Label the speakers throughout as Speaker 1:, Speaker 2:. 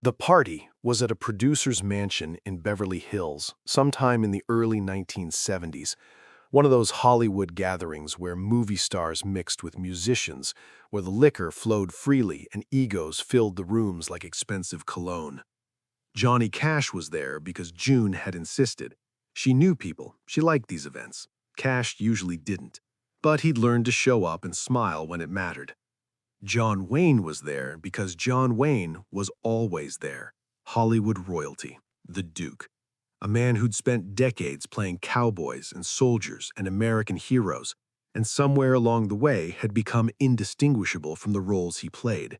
Speaker 1: The party was at a producer's mansion in Beverly Hills sometime in the early 1970s, one of those Hollywood gatherings where movie stars mixed with musicians, where the liquor flowed freely and egos filled the rooms like expensive cologne. Johnny Cash was there because June had insisted. She knew people, she liked these events. Cash usually didn't, but he'd learned to show up and smile when it mattered. John Wayne was there because John Wayne was always there. Hollywood royalty, the Duke. A man who'd spent decades playing cowboys and soldiers and American heroes, and somewhere along the way had become indistinguishable from the roles he played.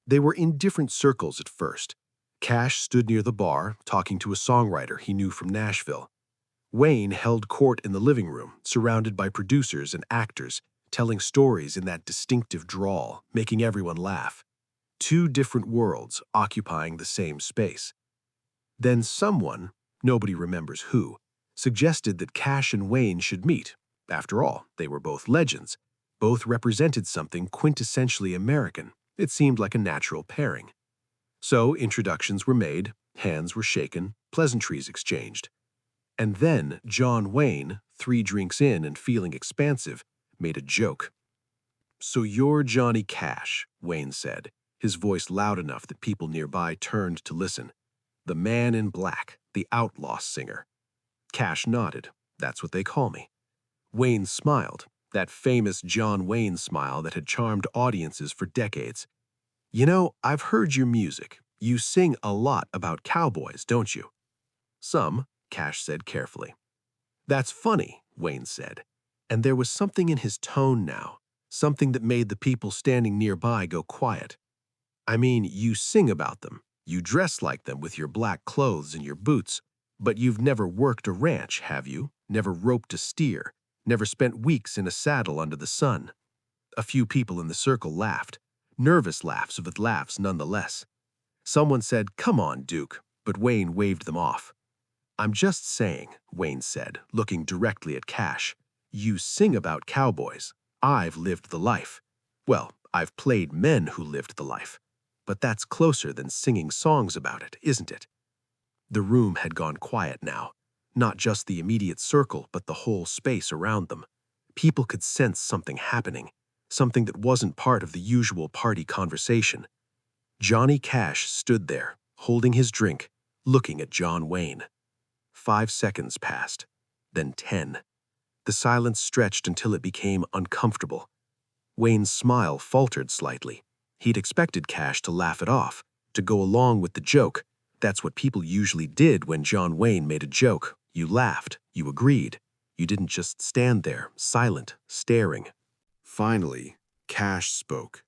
Speaker 1: They were in different circles at first. Cash stood near the bar, talking to a songwriter he knew from Nashville. Wayne held court in the living room, surrounded by producers and actors, telling stories in that distinctive drawl, making everyone laugh. Two different worlds occupying the same space. Then someone, nobody remembers who, suggested that Cash and Wayne should meet. After all, they were both legends. Both represented something quintessentially American. It seemed like a natural pairing. So introductions were made, hands were shaken, pleasantries exchanged. And then John Wayne, 3 drinks in and feeling expansive, made a joke. "So you're Johnny Cash," Wayne said, his voice loud enough that people nearby turned to listen. "The man in black, the outlaw singer." Cash nodded. "That's what they call me." Wayne smiled, that famous John Wayne smile that had charmed audiences for decades. "You know, I've heard your music. You sing a lot about cowboys, don't you?" "Some," Cash said carefully. "That's funny," Wayne said. And there was something in his tone now, something that made the people standing nearby go quiet. "I mean, you sing about them. You dress like them with your black clothes and your boots. But you've never worked a ranch, have you? Never roped a steer? Never spent weeks in a saddle under the sun?" A few people in the circle laughed. Nervous laughs, but laughs nonetheless. Someone said, "Come on, Duke," but Wayne waved them off. "I'm just saying," Wayne said, looking directly at Cash. "You sing about cowboys. I've lived the life. Well, I've played men who lived the life. But that's closer than singing songs about it, isn't it?" The room had gone quiet now. Not just the immediate circle, but the whole space around them. People could sense something happening, something that wasn't part of the usual party conversation. Johnny Cash stood there, holding his drink, looking at John Wayne. 5 seconds passed, then 10. The silence stretched until it became uncomfortable. Wayne's smile faltered slightly. He'd expected Cash to laugh it off, to go along with the joke. That's what people usually did when John Wayne made a joke. You laughed, you agreed. You didn't just stand there, silent, staring. Finally, Cash spoke.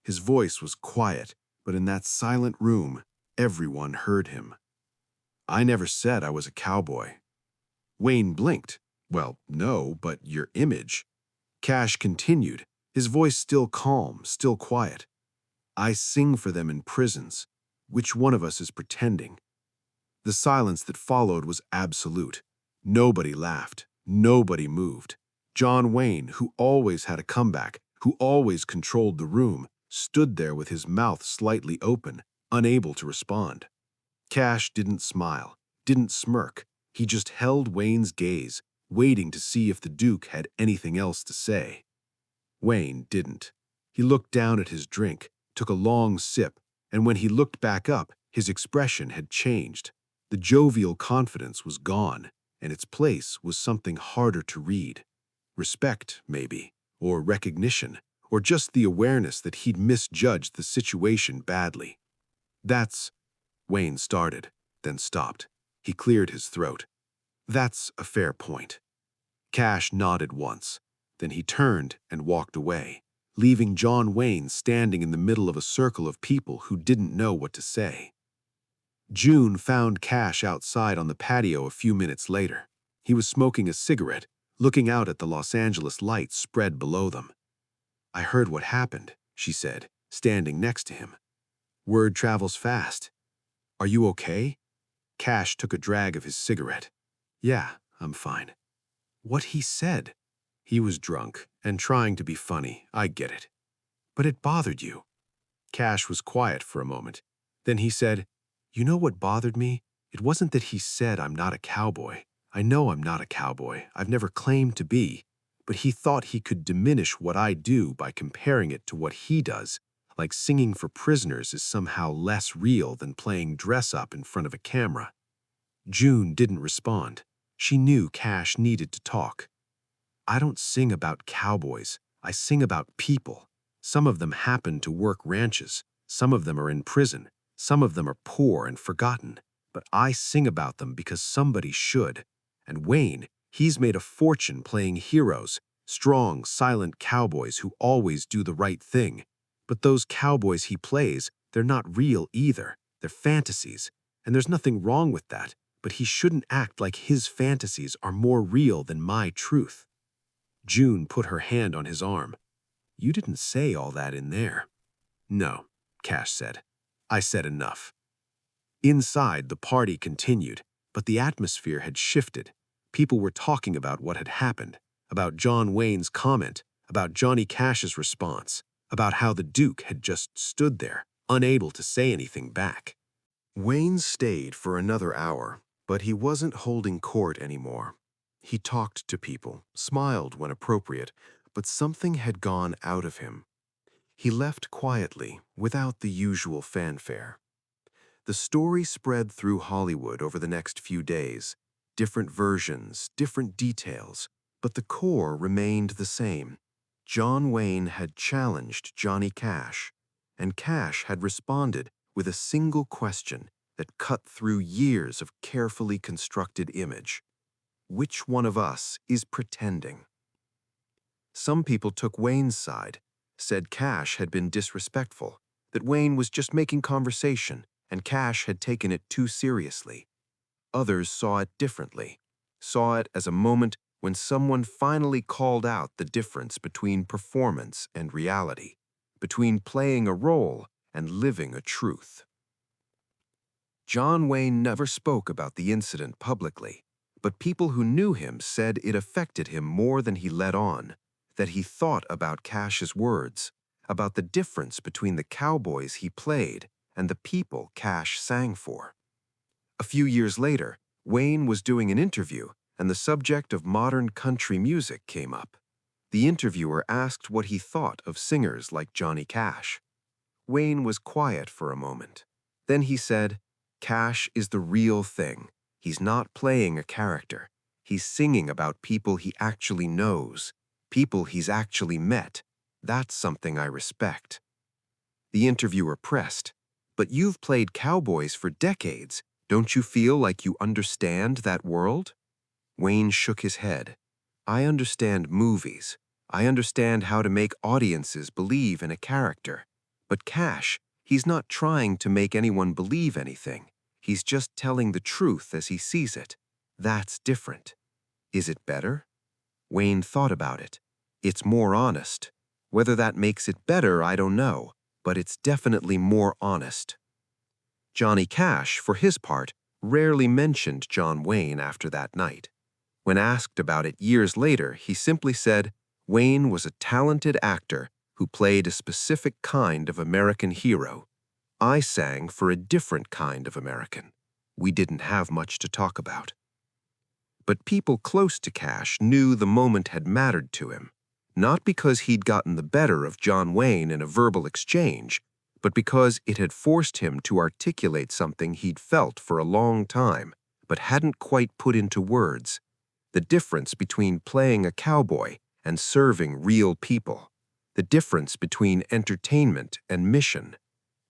Speaker 1: His voice was quiet, but in that silent room, everyone heard him. "I never said I was a cowboy." Wayne blinked. "Well, no, but your image." Cash continued, his voice still calm, still quiet. "I sing for them in prisons. Which one of us is pretending?" The silence that followed was absolute. Nobody laughed. Nobody moved. John Wayne, who always had a comeback, who always controlled the room, stood there with his mouth slightly open, unable to respond. Cash didn't smile, didn't smirk. He just held Wayne's gaze, waiting to see if the Duke had anything else to say. Wayne didn't. He looked down at his drink, took a long sip, and when he looked back up, his expression had changed. The jovial confidence was gone, and its place was something harder to read. Respect, maybe, or recognition, or just the awareness that he'd misjudged the situation badly. "That's—" Wayne started, then stopped. He cleared his throat. "That's a fair point." Cash nodded once. Then he turned and walked away, leaving John Wayne standing in the middle of a circle of people who didn't know what to say. June found Cash outside on the patio a few minutes later. He was smoking a cigarette, looking out at the Los Angeles lights spread below them. "I heard what happened," she said, standing next to him. "Word travels fast. Are you okay?" Cash took a drag of his cigarette. "Yeah, I'm fine." "What he said?" "He was drunk and trying to be funny, I get it." "But it bothered you." Cash was quiet for a moment. Then he said, "You know what bothered me? It wasn't that he said I'm not a cowboy. I know I'm not a cowboy. I've never claimed to be. But he thought he could diminish what I do by comparing it to what he does, like singing for prisoners is somehow less real than playing dress-up in front of a camera." June didn't respond. She knew Cash needed to talk. "I don't sing about cowboys. I sing about people. Some of them happen to work ranches. Some of them are in prison. Some of them are poor and forgotten. But I sing about them because somebody should. And Wayne, he's made a fortune playing heroes, strong, silent cowboys who always do the right thing. But those cowboys he plays, they're not real either. They're fantasies. And there's nothing wrong with that. But he shouldn't act like his fantasies are more real than my truth." June put her hand on his arm. "You didn't say all that in there." "No," Cash said. "I said enough." Inside, the party continued, but the atmosphere had shifted. People were talking about what had happened, about John Wayne's comment, about Johnny Cash's response, about how the Duke had just stood there, unable to say anything back. Wayne stayed for another hour, but he wasn't holding court anymore. He talked to people, smiled when appropriate, but something had gone out of him. He left quietly, without the usual fanfare. The story spread through Hollywood over the next few days. Different versions, different details, but the core remained the same. John Wayne had challenged Johnny Cash, and Cash had responded with a single question that cut through years of carefully constructed image. Which one of us is pretending? Some people took Wayne's side, said Cash had been disrespectful, that Wayne was just making conversation and Cash had taken it too seriously. Others saw it differently, saw it as a moment when someone finally called out the difference between performance and reality, between playing a role and living a truth. John Wayne never spoke about the incident publicly, but people who knew him said it affected him more than he let on, that he thought about Cash's words, about the difference between the cowboys he played and the people Cash sang for. A few years later, Wayne was doing an interview, and the subject of modern country music came up. The interviewer asked what he thought of singers like Johnny Cash. Wayne was quiet for a moment. Then he said, "Cash is the real thing. He's not playing a character. He's singing about people he actually knows, people he's actually met. That's something I respect." The interviewer pressed, "But you've played cowboys for decades. Don't you feel like you understand that world?" Wayne shook his head. "I understand movies. I understand how to make audiences believe in a character. But Cash, he's not trying to make anyone believe anything. He's just telling the truth as he sees it. That's different. Is it better?" Wayne thought about it. "It's more honest. Whether that makes it better, I don't know, but it's definitely more honest." Johnny Cash, for his part, rarely mentioned John Wayne after that night. When asked about it years later, he simply said, "Wayne was a talented actor who played a specific kind of American hero. I sang for a different kind of American. We didn't have much to talk about." But people close to Cash knew the moment had mattered to him, not because he'd gotten the better of John Wayne in a verbal exchange, but because it had forced him to articulate something he'd felt for a long time, but hadn't quite put into words: the difference between playing a cowboy and serving real people, the difference between entertainment and mission,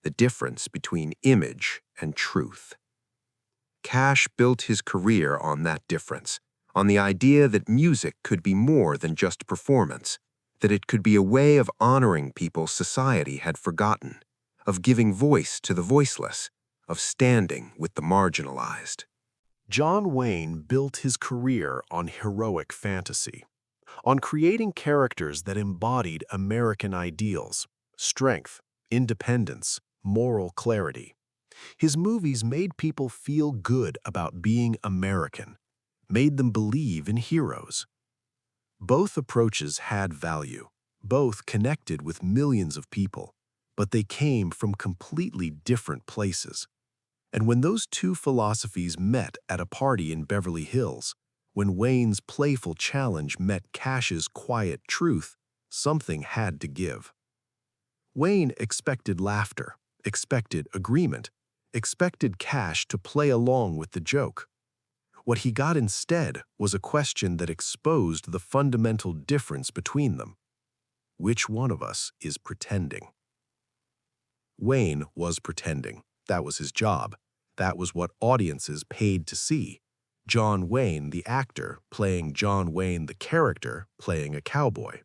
Speaker 1: the difference between image and truth. Cash built his career on that difference, on the idea that music could be more than just performance, that it could be a way of honoring people society had forgotten, of giving voice to the voiceless, of standing with the marginalized. John Wayne built his career on heroic fantasy, on creating characters that embodied American ideals, strength, independence, moral clarity. His movies made people feel good about being American, made them believe in heroes. Both approaches had value. Both connected with millions of people. but they came from completely different places. And when those two philosophies met at a party in Beverly Hills, when Wayne's playful challenge met Cash's quiet truth, something had to give. Wayne expected laughter, expected agreement, expected Cash to play along with the joke. What he got instead was a question that exposed the fundamental difference between them. Which one of us is pretending? Wayne was pretending. That was his job. That was what audiences paid to see. John Wayne, the actor, playing John Wayne, the character, playing a cowboy.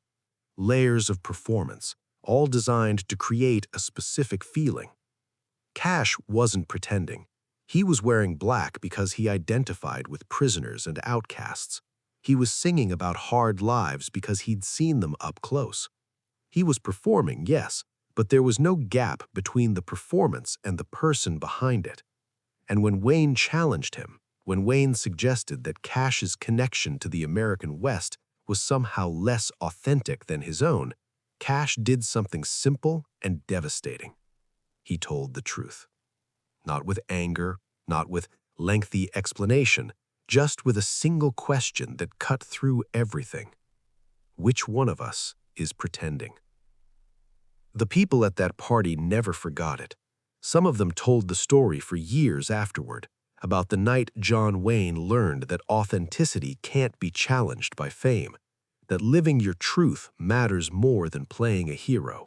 Speaker 1: Layers of performance, all designed to create a specific feeling. Cash wasn't pretending. He was wearing black because he identified with prisoners and outcasts. He was singing about hard lives because he'd seen them up close. He was performing, yes, but there was no gap between the performance and the person behind it. And when Wayne challenged him, when Wayne suggested that Cash's connection to the American West was somehow less authentic than his own, Cash did something simple and devastating. He told the truth. Not with anger, not with lengthy explanation, just with a single question that cut through everything. Which one of us is pretending? The people at that party never forgot it. Some of them told the story for years afterward, about the night John Wayne learned that authenticity can't be challenged by fame, that living your truth matters more than playing a hero,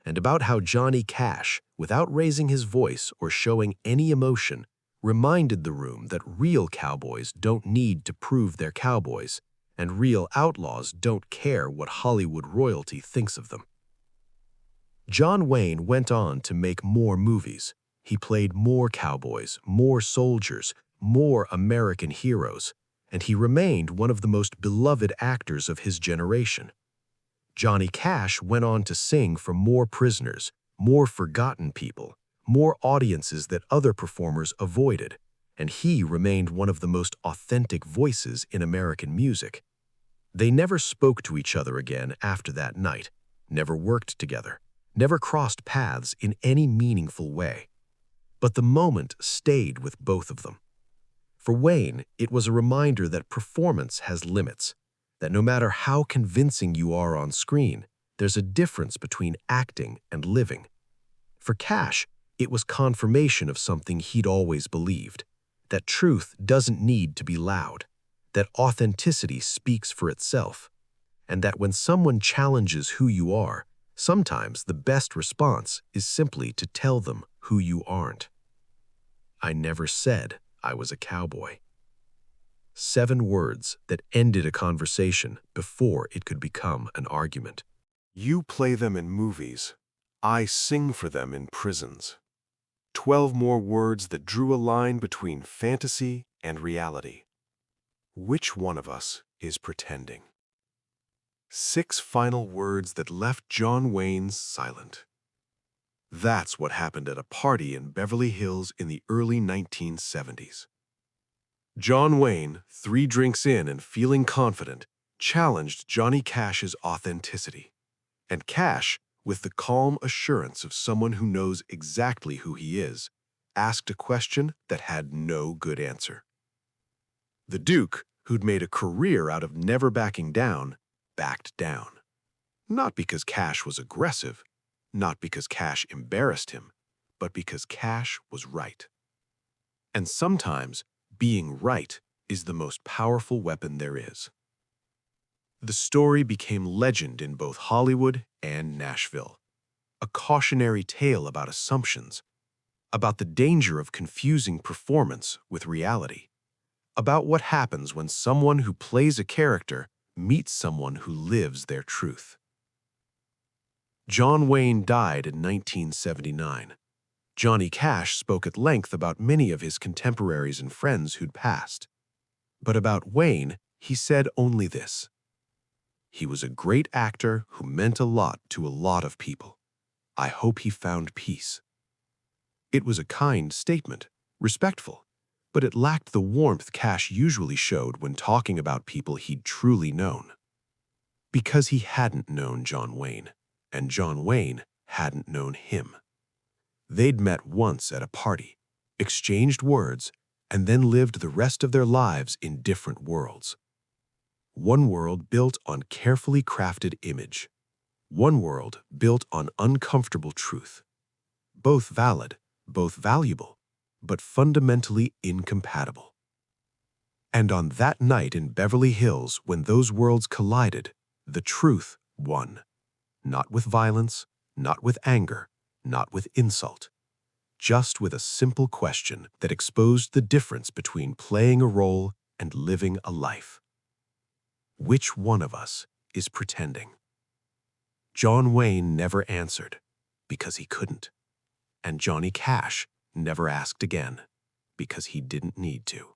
Speaker 1: and about how Johnny Cash, without raising his voice or showing any emotion, reminded the room that real cowboys don't need to prove they're cowboys, and real outlaws don't care what Hollywood royalty thinks of them. John Wayne went on to make more movies. He played more cowboys, more soldiers, more American heroes, and he remained one of the most beloved actors of his generation. Johnny Cash went on to sing for more prisoners, more forgotten people, more audiences that other performers avoided, and he remained one of the most authentic voices in American music. They never spoke to each other again after that night, never worked together, never crossed paths in any meaningful way. But the moment stayed with both of them. For Wayne, it was a reminder that performance has limits, that no matter how convincing you are on screen, there's a difference between acting and living. For Cash, it was confirmation of something he'd always believed, that truth doesn't need to be loud, that authenticity speaks for itself, and that when someone challenges who you are, sometimes the best response is simply to tell them who you aren't. I never said I was a cowboy. 7 words that ended a conversation before it could become an argument.
Speaker 2: You play them in movies. I sing for them in prisons. 12 more words that drew a line between fantasy and reality. Which one of us is pretending? 6 final words that left John Wayne silent. That's what happened at a party in Beverly Hills in the early 1970s. John Wayne, 3 drinks in and feeling confident, challenged Johnny Cash's authenticity. And Cash, with the calm assurance of someone who knows exactly who he is, asked a question that had no good answer. The Duke, who'd made a career out of never backing down, backed down. Not because Cash was aggressive, not because Cash embarrassed him, but because Cash was right. And sometimes, being right is the most powerful weapon there is. The story became legend in both Hollywood and Nashville, a cautionary tale about assumptions, about the danger of confusing performance with reality, about what happens when someone who plays a character meets someone who lives their truth. John Wayne died in 1979. Johnny Cash spoke at length about many of his contemporaries and friends who'd passed. But about Wayne, he said only this: he was a great actor who meant a lot to a lot of people. I hope he found peace. It was a kind statement, respectful, but it lacked the warmth Cash usually showed when talking about people he'd truly known. Because he hadn't known John Wayne, and John Wayne hadn't known him. They'd met once at a party, exchanged words, and then lived the rest of their lives in different worlds. One world built on carefully crafted image. One world built on uncomfortable truth. Both valid, both valuable, but fundamentally incompatible. And on that night in Beverly Hills, when those worlds collided, the truth won. Not with violence, not with anger, not with insult. Just with a simple question that exposed the difference between playing a role and living a life. Which one of us is pretending? John Wayne never answered, because he couldn't. And Johnny Cash never asked again, because he didn't need to.